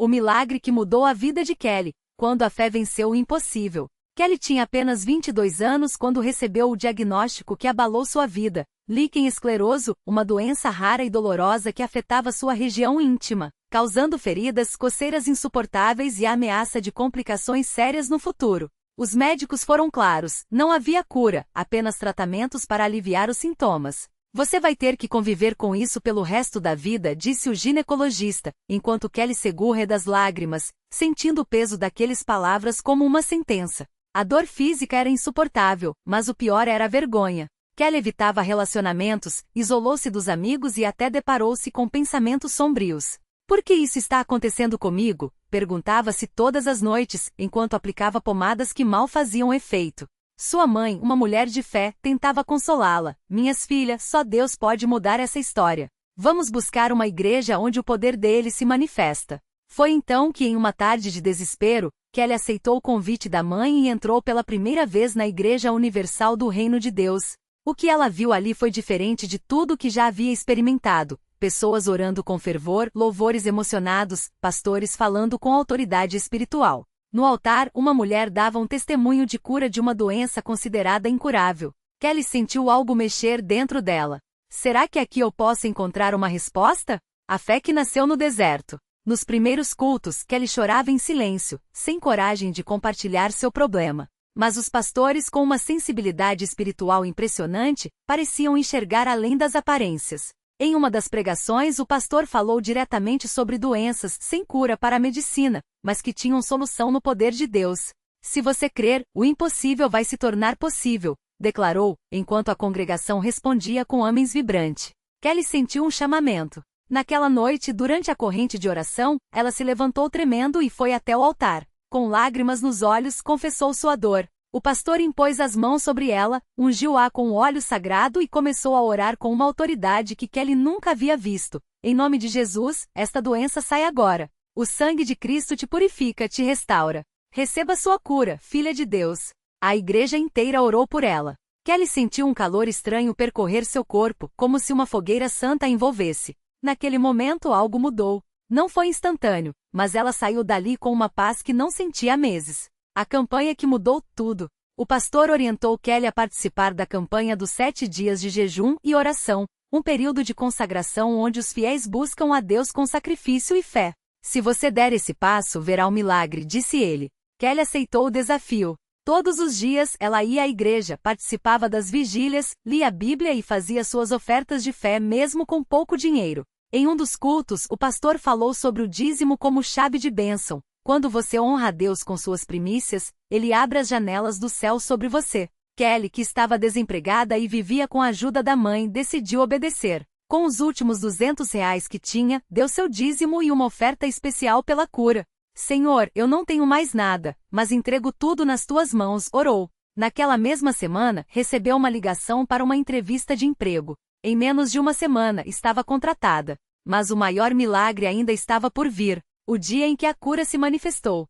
O milagre que mudou a vida de Kelly, quando a fé venceu o impossível. Kelly tinha apenas 22 anos quando recebeu o diagnóstico que abalou sua vida, líquen escleroso, uma doença rara e dolorosa que afetava sua região íntima, causando feridas, coceiras insuportáveis e a ameaça de complicações sérias no futuro. Os médicos foram claros, não havia cura, apenas tratamentos para aliviar os sintomas. Você vai ter que conviver com isso pelo resto da vida, disse o ginecologista, enquanto Kelly segurra das lágrimas, sentindo o peso daquelas palavras como uma sentença. A dor física era insuportável, mas o pior era a vergonha. Kelly evitava relacionamentos, isolou-se dos amigos e até deparou-se com pensamentos sombrios. Por que isso está acontecendo comigo? Perguntava-se todas as noites, enquanto aplicava pomadas que mal faziam efeito. Sua mãe, uma mulher de fé, tentava consolá-la. Minhas filhas, só Deus pode mudar essa história. Vamos buscar uma igreja onde o poder dele se manifesta. Foi então que, em uma tarde de desespero, Kelly aceitou o convite da mãe e entrou pela primeira vez na Igreja Universal do Reino de Deus. O que ela viu ali foi diferente de tudo que já havia experimentado. Pessoas orando com fervor, louvores emocionados, pastores falando com autoridade espiritual. No altar, uma mulher dava um testemunho de cura de uma doença considerada incurável. Kelly sentiu algo mexer dentro dela. Será que aqui eu posso encontrar uma resposta? A fé que nasceu no deserto. Nos primeiros cultos, Kelly chorava em silêncio, sem coragem de compartilhar seu problema. Mas os pastores, com uma sensibilidade espiritual impressionante, pareciam enxergar além das aparências. Em uma das pregações, o pastor falou diretamente sobre doenças sem cura para a medicina, mas que tinham solução no poder de Deus. Se você crer, o impossível vai se tornar possível, declarou, enquanto a congregação respondia com amém vibrante. Kelly sentiu um chamamento. Naquela noite, durante a corrente de oração, ela se levantou tremendo e foi até o altar. Com lágrimas nos olhos, confessou sua dor. O pastor impôs as mãos sobre ela, ungiu-a com o óleo sagrado e começou a orar com uma autoridade que Kelly nunca havia visto. Em nome de Jesus, esta doença sai agora. O sangue de Cristo te purifica, te restaura. Receba sua cura, filha de Deus. A igreja inteira orou por ela. Kelly sentiu um calor estranho percorrer seu corpo, como se uma fogueira santa a envolvesse. Naquele momento algo mudou. Não foi instantâneo, mas ela saiu dali com uma paz que não sentia há meses. A campanha que mudou tudo. O pastor orientou Kelly a participar da campanha dos 7 dias de jejum e oração, um período de consagração onde os fiéis buscam a Deus com sacrifício e fé. Se você der esse passo, verá um milagre, disse ele. Kelly aceitou o desafio. Todos os dias, ela ia à igreja, participava das vigílias, lia a Bíblia e fazia suas ofertas de fé mesmo com pouco dinheiro. Em um dos cultos, o pastor falou sobre o dízimo como chave de bênção. Quando você honra a Deus com suas primícias, Ele abre as janelas do céu sobre você. Kelly, que estava desempregada e vivia com a ajuda da mãe, decidiu obedecer. Com os últimos R$ 200 que tinha, deu seu dízimo e uma oferta especial pela cura. Senhor, eu não tenho mais nada, mas entrego tudo nas tuas mãos, orou. Naquela mesma semana, recebeu uma ligação para uma entrevista de emprego. Em menos de uma semana, estava contratada. Mas o maior milagre ainda estava por vir. O dia em que a cura se manifestou.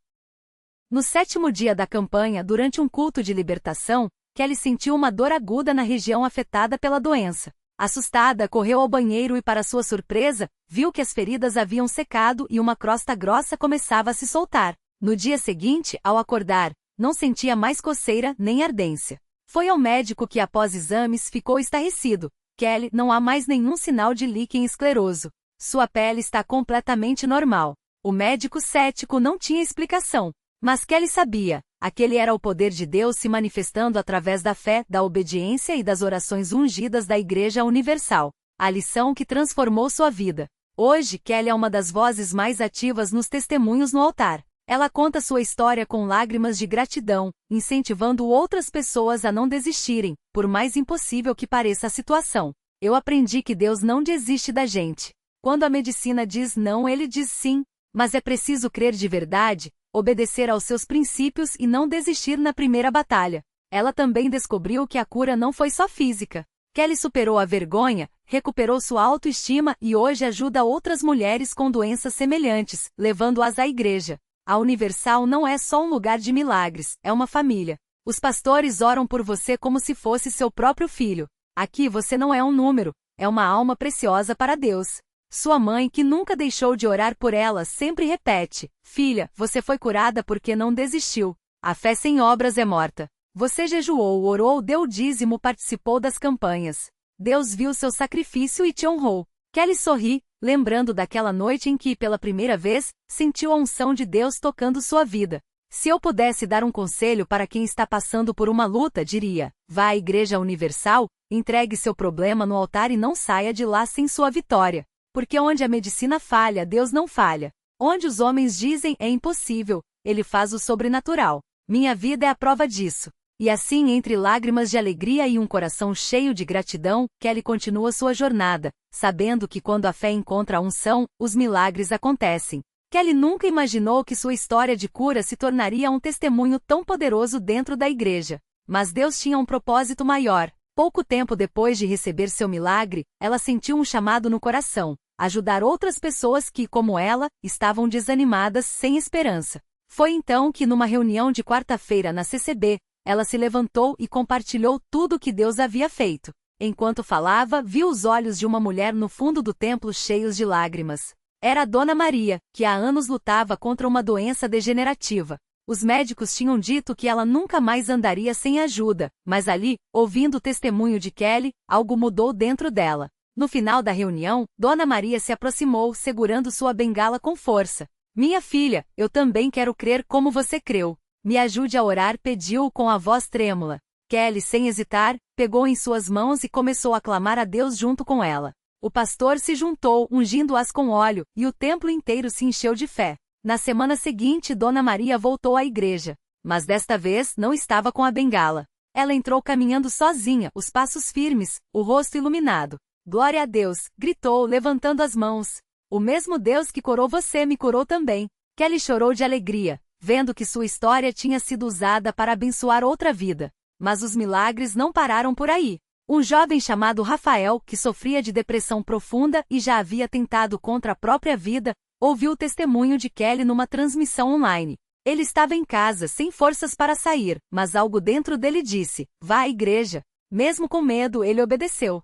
No 7º dia da campanha, durante um culto de libertação, Kelly sentiu uma dor aguda na região afetada pela doença. Assustada, correu ao banheiro e, para sua surpresa, viu que as feridas haviam secado e uma crosta grossa começava a se soltar. No dia seguinte, ao acordar, não sentia mais coceira nem ardência. Foi ao médico que, após exames, ficou estarrecido. Kelly, não há mais nenhum sinal de líquen escleroso. Sua pele está completamente normal. O médico cético não tinha explicação. Mas Kelly sabia, aquele era o poder de Deus se manifestando através da fé, da obediência e das orações ungidas da Igreja Universal. A lição que transformou sua vida. Hoje, Kelly é uma das vozes mais ativas nos testemunhos no altar. Ela conta sua história com lágrimas de gratidão, incentivando outras pessoas a não desistirem, por mais impossível que pareça a situação. Eu aprendi que Deus não desiste da gente. Quando a medicina diz não, Ele diz sim. Mas é preciso crer de verdade, obedecer aos seus princípios e não desistir na primeira batalha. Ela também descobriu que a cura não foi só física. Kelly superou a vergonha, recuperou sua autoestima e hoje ajuda outras mulheres com doenças semelhantes, levando-as à igreja. A Universal não é só um lugar de milagres, é uma família. Os pastores oram por você como se fosse seu próprio filho. Aqui você não é um número, é uma alma preciosa para Deus. Sua mãe, que nunca deixou de orar por ela, sempre repete: filha, você foi curada porque não desistiu. A fé sem obras é morta. Você jejuou, orou, deu dízimo, participou das campanhas. Deus viu seu sacrifício e te honrou. Kelly sorri, lembrando daquela noite em que, pela primeira vez, sentiu a unção de Deus tocando sua vida. Se eu pudesse dar um conselho para quem está passando por uma luta, diria: vá à Igreja Universal, entregue seu problema no altar e não saia de lá sem sua vitória. Porque onde a medicina falha, Deus não falha. Onde os homens dizem é impossível, Ele faz o sobrenatural. Minha vida é a prova disso. E assim, entre lágrimas de alegria e um coração cheio de gratidão, Kelly continua sua jornada, sabendo que quando a fé encontra a unção, os milagres acontecem. Kelly nunca imaginou que sua história de cura se tornaria um testemunho tão poderoso dentro da igreja. Mas Deus tinha um propósito maior. Pouco tempo depois de receber seu milagre, ela sentiu um chamado no coração: ajudar outras pessoas que, como ela, estavam desanimadas, sem esperança. Foi então que, numa reunião de quarta-feira na CCB, ela se levantou e compartilhou tudo o que Deus havia feito. Enquanto falava, viu os olhos de uma mulher no fundo do templo cheios de lágrimas. Era a Dona Maria, que há anos lutava contra uma doença degenerativa. Os médicos tinham dito que ela nunca mais andaria sem ajuda, mas ali, ouvindo o testemunho de Kelly, algo mudou dentro dela. No final da reunião, Dona Maria se aproximou, segurando sua bengala com força. Minha filha, eu também quero crer como você creu. Me ajude a orar, pediu com a voz trêmula. Kelly, sem hesitar, pegou em suas mãos e começou a clamar a Deus junto com ela. O pastor se juntou, ungindo-as com óleo, e o templo inteiro se encheu de fé. Na semana seguinte, Dona Maria voltou à igreja. Mas desta vez, não estava com a bengala. Ela entrou caminhando sozinha, os passos firmes, o rosto iluminado. Glória a Deus, gritou, levantando as mãos. O mesmo Deus que curou você me curou também. Kelly chorou de alegria, vendo que sua história tinha sido usada para abençoar outra vida. Mas os milagres não pararam por aí. Um jovem chamado Rafael, que sofria de depressão profunda e já havia tentado contra a própria vida, ouviu o testemunho de Kelly numa transmissão online. Ele estava em casa, sem forças para sair, mas algo dentro dele disse: vá à igreja. Mesmo com medo, ele obedeceu.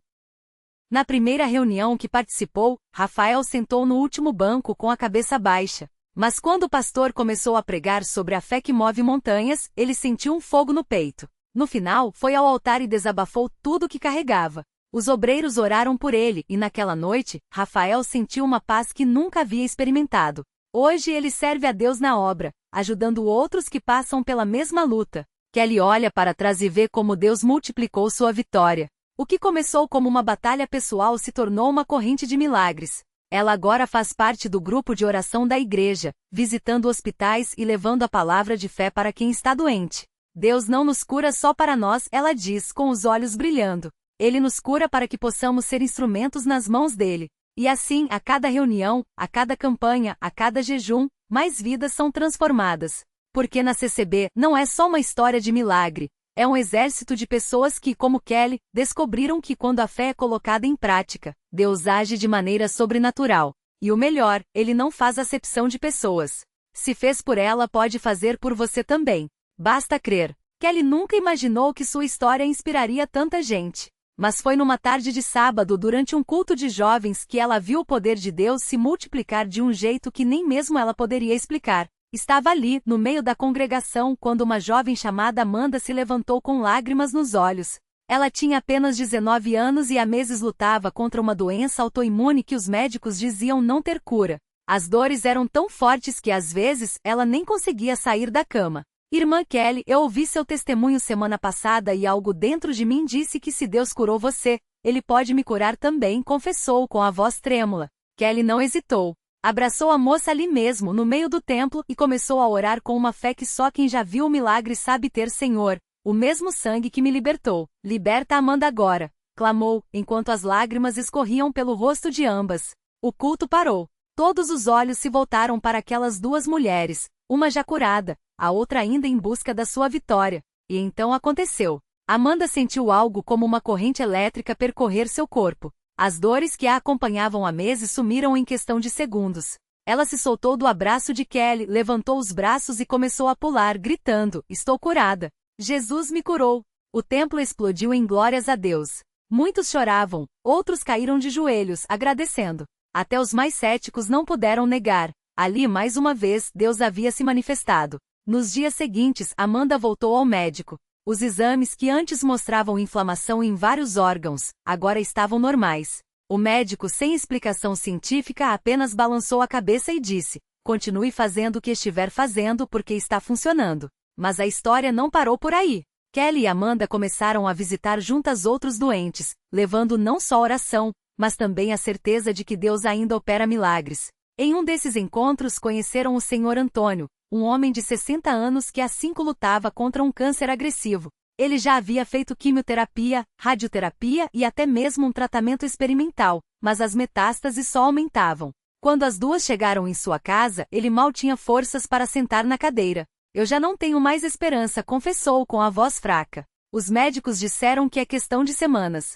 Na primeira reunião que participou, Rafael sentou no último banco com a cabeça baixa. Mas quando o pastor começou a pregar sobre a fé que move montanhas, ele sentiu um fogo no peito. No final, foi ao altar e desabafou tudo o que carregava. Os obreiros oraram por ele e naquela noite, Rafael sentiu uma paz que nunca havia experimentado. Hoje ele serve a Deus na obra, ajudando outros que passam pela mesma luta. Kelly olha para trás e vê como Deus multiplicou sua vitória. O que começou como uma batalha pessoal se tornou uma corrente de milagres. Ela agora faz parte do grupo de oração da igreja, visitando hospitais e levando a palavra de fé para quem está doente. Deus não nos cura só para nós, ela diz, com os olhos brilhando. Ele nos cura para que possamos ser instrumentos nas mãos dele. E assim, a cada reunião, a cada campanha, a cada jejum, mais vidas são transformadas. Porque na CCB não é só uma história de milagre. É um exército de pessoas que, como Kelly, descobriram que quando a fé é colocada em prática, Deus age de maneira sobrenatural. E o melhor, Ele não faz acepção de pessoas. Se fez por ela, pode fazer por você também. Basta crer. Kelly nunca imaginou que sua história inspiraria tanta gente. Mas foi numa tarde de sábado, durante um culto de jovens, que ela viu o poder de Deus se multiplicar de um jeito que nem mesmo ela poderia explicar. Estava ali, no meio da congregação, quando uma jovem chamada Amanda se levantou com lágrimas nos olhos. Ela tinha apenas 19 anos e há meses lutava contra uma doença autoimune que os médicos diziam não ter cura. As dores eram tão fortes que às vezes ela nem conseguia sair da cama. Irmã Kelly, eu ouvi seu testemunho semana passada e algo dentro de mim disse que se Deus curou você, Ele pode me curar também, confessou com a voz trêmula. Kelly não hesitou. Abraçou a moça ali mesmo, no meio do templo, e começou a orar com uma fé que só quem já viu o milagre sabe ter. Senhor, o mesmo sangue que me libertou, liberta Amanda agora, clamou, enquanto as lágrimas escorriam pelo rosto de ambas. O culto parou. Todos os olhos se voltaram para aquelas duas mulheres, uma já curada, a outra ainda em busca da sua vitória. E então aconteceu. Amanda sentiu algo como uma corrente elétrica percorrer seu corpo. As dores que a acompanhavam há meses sumiram em questão de segundos. Ela se soltou do abraço de Kelly, levantou os braços e começou a pular, gritando: estou curada. Jesus me curou. O templo explodiu em glórias a Deus. Muitos choravam, outros caíram de joelhos, agradecendo. Até os mais céticos não puderam negar. Ali mais uma vez Deus havia se manifestado. Nos dias seguintes, Amanda voltou ao médico. Os exames que antes mostravam inflamação em vários órgãos, agora estavam normais. O médico, sem explicação científica, apenas balançou a cabeça e disse: continue fazendo o que estiver fazendo porque está funcionando. Mas a história não parou por aí. Kelly e Amanda começaram a visitar juntas outros doentes, levando não só oração, mas também a certeza de que Deus ainda opera milagres. Em um desses encontros conheceram o Sr. Antônio, um homem de 60 anos que há 5 lutava contra um câncer agressivo. Ele já havia feito quimioterapia, radioterapia e até mesmo um tratamento experimental, mas as metástases só aumentavam. Quando as duas chegaram em sua casa, ele mal tinha forças para sentar na cadeira. Eu já não tenho mais esperança, confessou com a voz fraca. Os médicos disseram que é questão de semanas.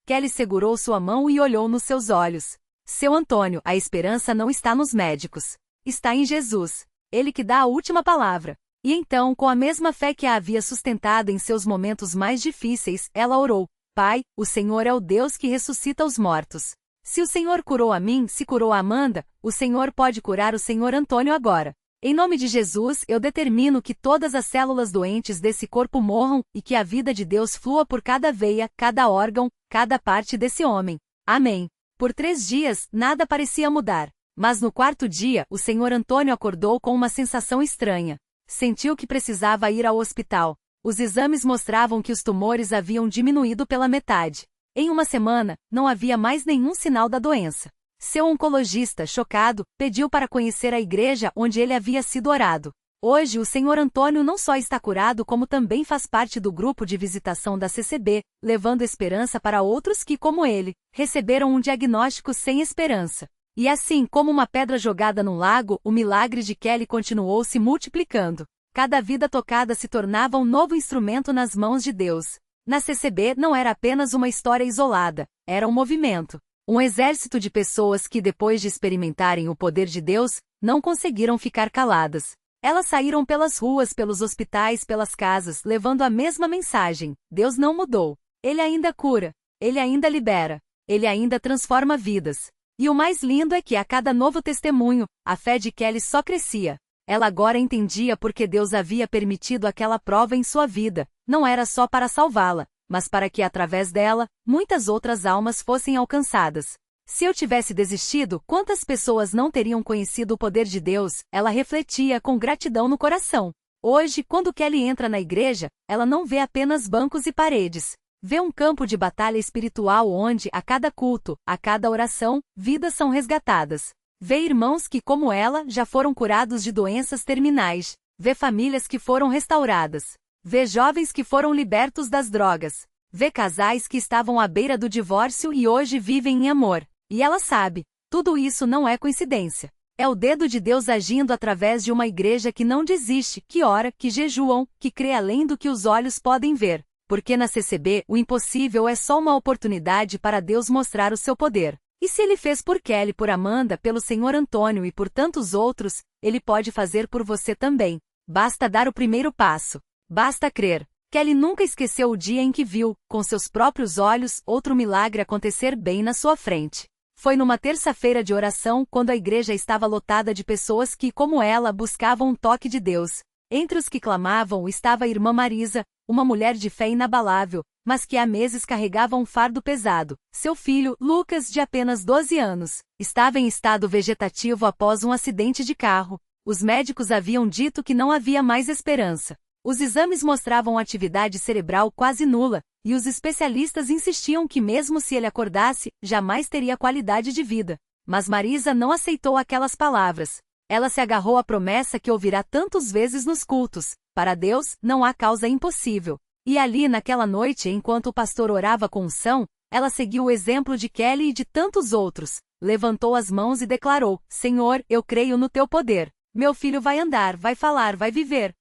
Kelly segurou sua mão e olhou nos seus olhos. Seu Antônio, a esperança não está nos médicos. Está em Jesus. Ele que dá a última palavra. E então, com a mesma fé que a havia sustentado em seus momentos mais difíceis, ela orou: Pai, o Senhor é o Deus que ressuscita os mortos. Se o Senhor curou a mim, se curou a Amanda, o Senhor pode curar o Sr. Antônio agora. Em nome de Jesus, eu determino que todas as células doentes desse corpo morram e que a vida de Deus flua por cada veia, cada órgão, cada parte desse homem. Amém. Por 3 dias, nada parecia mudar. Mas no 4º dia, o Sr. Antônio acordou com uma sensação estranha. Sentiu que precisava ir ao hospital. Os exames mostravam que os tumores haviam diminuído pela metade. Em uma semana, não havia mais nenhum sinal da doença. Seu oncologista, chocado, pediu para conhecer a igreja onde ele havia sido orado. Hoje o Sr. Antônio não só está curado como também faz parte do grupo de visitação da CCB, levando esperança para outros que, como ele, receberam um diagnóstico sem esperança. E assim como uma pedra jogada num lago, o milagre de Kelly continuou se multiplicando. Cada vida tocada se tornava um novo instrumento nas mãos de Deus. Na CCB não era apenas uma história isolada, era um movimento. Um exército de pessoas que, depois de experimentarem o poder de Deus, não conseguiram ficar caladas. Elas saíram pelas ruas, pelos hospitais, pelas casas, levando a mesma mensagem: Deus não mudou. Ele ainda cura. Ele ainda libera. Ele ainda transforma vidas. E o mais lindo é que, a cada novo testemunho, a fé de Kelly só crescia. Ela agora entendia por que Deus havia permitido aquela prova em sua vida. Não era só para salvá-la, mas para que, através dela, muitas outras almas fossem alcançadas. Se eu tivesse desistido, quantas pessoas não teriam conhecido o poder de Deus? Ela refletia com gratidão no coração. Hoje, quando Kelly entra na igreja, ela não vê apenas bancos e paredes. Vê um campo de batalha espiritual onde, a cada culto, a cada oração, vidas são resgatadas. Vê irmãos que, como ela, já foram curados de doenças terminais. Vê famílias que foram restauradas. Vê jovens que foram libertos das drogas. Vê casais que estavam à beira do divórcio e hoje vivem em amor. E ela sabe, tudo isso não é coincidência. É o dedo de Deus agindo através de uma igreja que não desiste, que ora, que jejuam, que crê além do que os olhos podem ver. Porque na CCB, o impossível é só uma oportunidade para Deus mostrar o seu poder. E se ele fez por Kelly, por Amanda, pelo Sr. Antônio e por tantos outros, ele pode fazer por você também. Basta dar o primeiro passo. Basta crer. Kelly nunca esqueceu o dia em que viu, com seus próprios olhos, outro milagre acontecer bem na sua frente. Foi numa terça-feira de oração, quando a igreja estava lotada de pessoas que, como ela, buscavam um toque de Deus. Entre os que clamavam estava a irmã Marisa, uma mulher de fé inabalável, mas que há meses carregava um fardo pesado. Seu filho, Lucas, de apenas 12 anos, estava em estado vegetativo após um acidente de carro. Os médicos haviam dito que não havia mais esperança. Os exames mostravam atividade cerebral quase nula, e os especialistas insistiam que mesmo se ele acordasse, jamais teria qualidade de vida. Mas Marisa não aceitou aquelas palavras. Ela se agarrou à promessa que ouvirá tantas vezes nos cultos: para Deus, não há causa impossível. E ali naquela noite, enquanto o pastor orava com unção, ela seguiu o exemplo de Kelly e de tantos outros. Levantou as mãos e declarou: Senhor, eu creio no teu poder. Meu filho vai andar, vai falar, vai viver.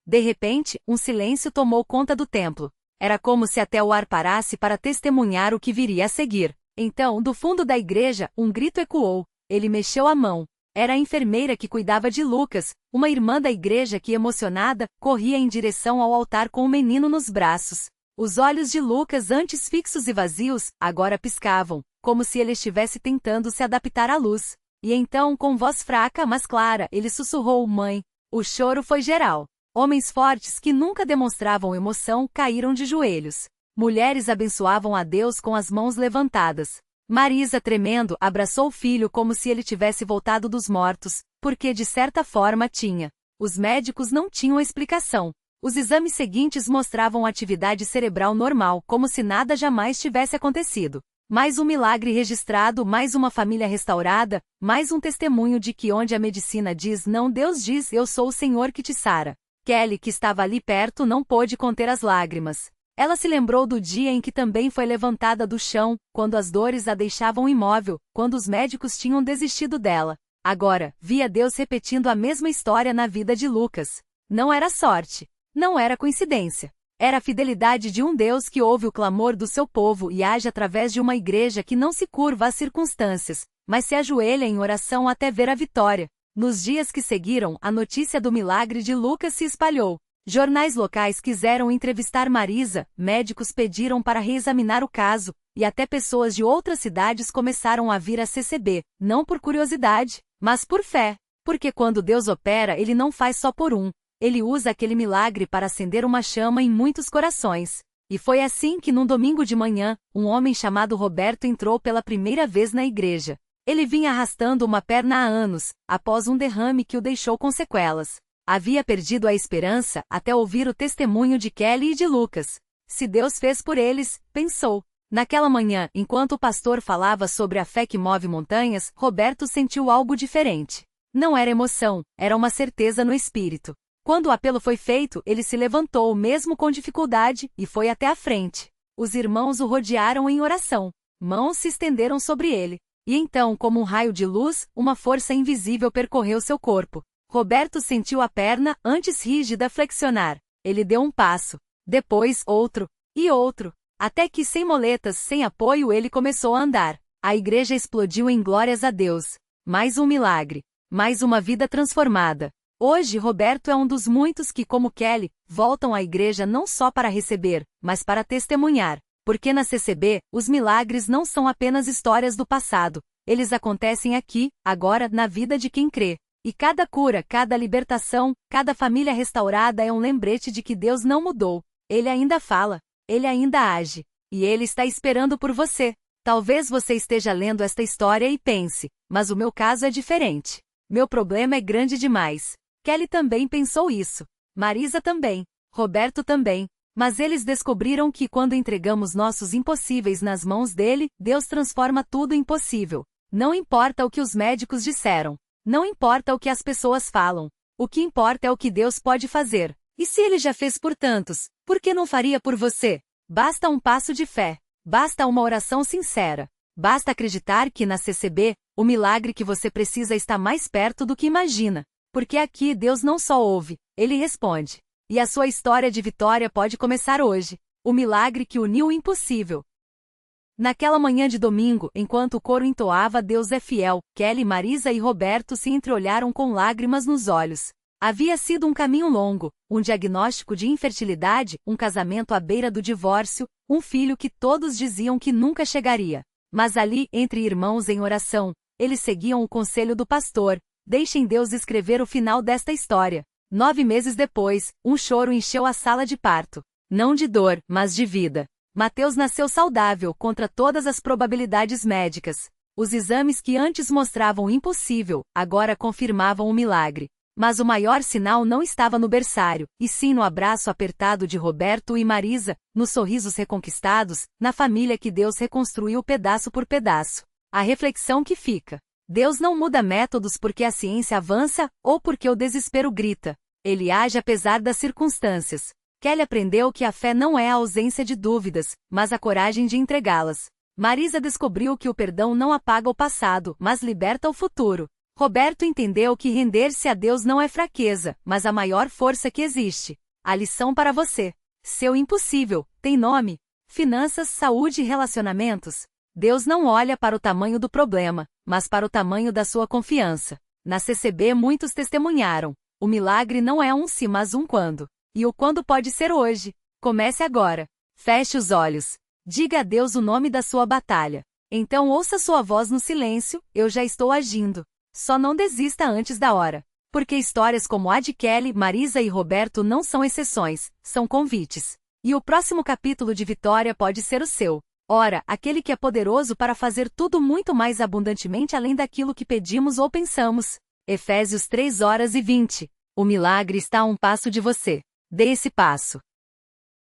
De repente, um silêncio tomou conta do templo. Era como se até o ar parasse para testemunhar o que viria a seguir. Então, do fundo da igreja, um grito ecoou. Ele mexeu a mão. Era a enfermeira que cuidava de Lucas, uma irmã da igreja que, emocionada, corria em direção ao altar com o menino nos braços. Os olhos de Lucas, antes fixos e vazios, agora piscavam. como se ele estivesse tentando se adaptar à luz. E então, com voz fraca mas clara, ele sussurrou: mãe. O choro foi geral. Homens fortes que nunca demonstravam emoção caíram de joelhos. Mulheres abençoavam a Deus com as mãos levantadas. Marisa, tremendo, abraçou o filho como se ele tivesse voltado dos mortos, porque de certa forma tinha. Os médicos não tinham explicação. Os exames seguintes mostravam atividade cerebral normal, como se nada jamais tivesse acontecido. Mais um milagre registrado, mais uma família restaurada, mais um testemunho de que onde a medicina diz não, Deus diz: eu sou o Senhor que te sara. Kelly, que estava ali perto, não pôde conter as lágrimas. Ela se lembrou do dia em que também foi levantada do chão, quando as dores a deixavam imóvel, quando os médicos tinham desistido dela. Agora, via Deus repetindo a mesma história na vida de Lucas. Não era sorte. Não era coincidência. Era a fidelidade de um Deus que ouve o clamor do seu povo e age através de uma igreja que não se curva às circunstâncias, mas se ajoelha em oração até ver a vitória. Nos dias que seguiram, a notícia do milagre de Lucas se espalhou. Jornais locais quiseram entrevistar Marisa, médicos pediram para reexaminar o caso, e até pessoas de outras cidades começaram a vir a CCB, não por curiosidade, mas por fé. Porque quando Deus opera, ele não faz só por um. Ele usa aquele milagre para acender uma chama em muitos corações. E foi assim que num domingo de manhã, um homem chamado Roberto entrou pela primeira vez na igreja. Ele vinha arrastando uma perna há anos, após um derrame que o deixou com sequelas. Havia perdido a esperança até ouvir o testemunho de Kelly e de Lucas. Se Deus fez por eles, pensou. Naquela manhã, enquanto o pastor falava sobre a fé que move montanhas, Roberto sentiu algo diferente. Não era emoção, era uma certeza no espírito. Quando o apelo foi feito, ele se levantou mesmo com dificuldade e foi até a frente. Os irmãos o rodearam em oração. Mãos se estenderam sobre ele. E então, como um raio de luz, uma força invisível percorreu seu corpo. Roberto sentiu a perna, antes rígida, flexionar. Ele deu um passo. Depois, outro. E outro. Até que, sem moletas, sem apoio, ele começou a andar. A igreja explodiu em glórias a Deus. Mais um milagre. Mais uma vida transformada. Hoje, Roberto é um dos muitos que, como Kelly, voltam à igreja não só para receber, mas para testemunhar. Porque na CCB, os milagres não são apenas histórias do passado. Eles acontecem aqui, agora, na vida de quem crê. E cada cura, cada libertação, cada família restaurada é um lembrete de que Deus não mudou. Ele ainda fala. Ele ainda age. E Ele está esperando por você. Talvez você esteja lendo esta história e pense, mas o meu caso é diferente. Meu problema é grande demais. Kelly também pensou isso. Marisa também. Roberto também. Mas eles descobriram que quando entregamos nossos impossíveis nas mãos dele, Deus transforma tudo em possível. Não importa o que os médicos disseram. Não importa o que as pessoas falam. O que importa é o que Deus pode fazer. E se Ele já fez por tantos, por que não faria por você? Basta um passo de fé. Basta uma oração sincera. Basta acreditar que na CCB, o milagre que você precisa está mais perto do que imagina. Porque aqui Deus não só ouve, Ele responde. E a sua história de vitória pode começar hoje. O milagre que uniu o impossível. Naquela manhã de domingo, enquanto o coro entoava Deus é fiel, Kelly, Marisa e Roberto se entreolharam com lágrimas nos olhos. Havia sido um caminho longo, um diagnóstico de infertilidade, um casamento à beira do divórcio, um filho que todos diziam que nunca chegaria. Mas ali, entre irmãos em oração, eles seguiam o conselho do pastor. Deixem Deus escrever o final desta história. 9 meses depois, um choro encheu a sala de parto. Não de dor, mas de vida. Mateus nasceu saudável contra todas as probabilidades médicas. Os exames que antes mostravam o impossível, agora confirmavam o milagre. Mas o maior sinal não estava no berçário, e sim no abraço apertado de Roberto e Marisa, nos sorrisos reconquistados, na família que Deus reconstruiu pedaço por pedaço. A reflexão que fica. Deus não muda métodos porque a ciência avança, ou porque o desespero grita. Ele age apesar das circunstâncias. Kelly aprendeu que a fé não é a ausência de dúvidas, mas a coragem de entregá-las. Marisa descobriu que o perdão não apaga o passado, mas liberta o futuro. Roberto entendeu que render-se a Deus não é fraqueza, mas a maior força que existe. A lição para você. Seu impossível tem nome. Finanças, saúde e relacionamentos. Deus não olha para o tamanho do problema, mas para o tamanho da sua confiança. Na CCB muitos testemunharam. O milagre não é um se, mas um quando. E o quando pode ser hoje. Comece agora. Feche os olhos. Diga a Deus o nome da sua batalha. Então ouça sua voz no silêncio, eu já estou agindo. Só não desista antes da hora. Porque histórias como a de Kelly, Marisa e Roberto não são exceções, são convites. E o próximo capítulo de Vitória pode ser o seu. Ora, aquele que é poderoso para fazer tudo muito mais abundantemente além daquilo que pedimos ou pensamos. Efésios 3:20. O milagre está a um passo de você. Dê esse passo.